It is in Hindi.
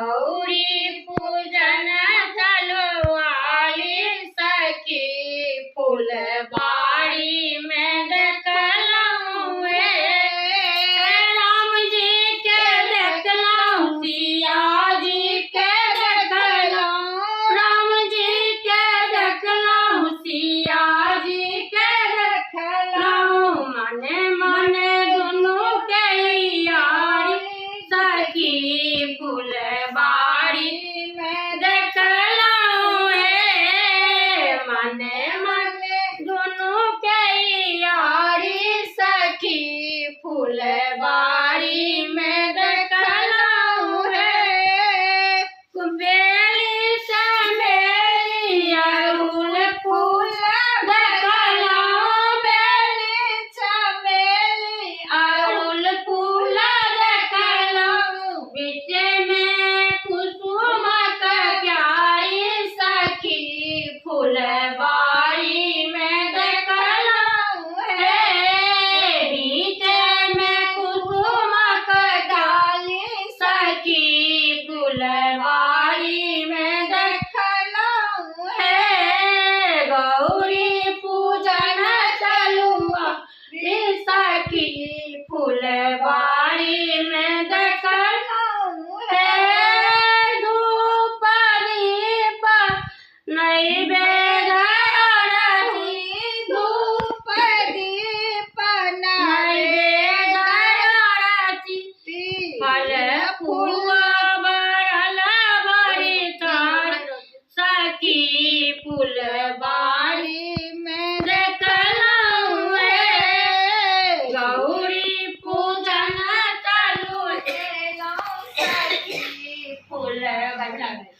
गौरी पूजन चलो आई सखी, फुलबाड़ी में देखलऊं राम जी के देखलऊं, सिया जी के देखलऊं, राम जी के देखलऊं, सिया जी के देखलऊं। मने मने दुनू के यारी सखी, फुलबाड़ी में देखलऊं मने मने दुनू के यारी सखी, फुलबाड़ी में देखलऊं बेली चमेली अड़हुल फूल देखलऊं, बेली चमेली अड़हुल फूल देखलऊं, बीचे में कुसुम क्यारी सखी, फुलबाड़ी में देखलऊं बीचे में कुसुम डाली सखी, फुलबाड़ी में देखलऊं गौरी पूजन चलुआ सखी, फुलबाड़ी में देखलऊं धूप दीप नैवेद्य आरती, धूप दीप नैवेद्य आरती, फल फूल बरल बड़ी तर सखी, फुलबाड़ी में देखलऊं गौरी पूजन चलू सखी, फुलबाड़ी।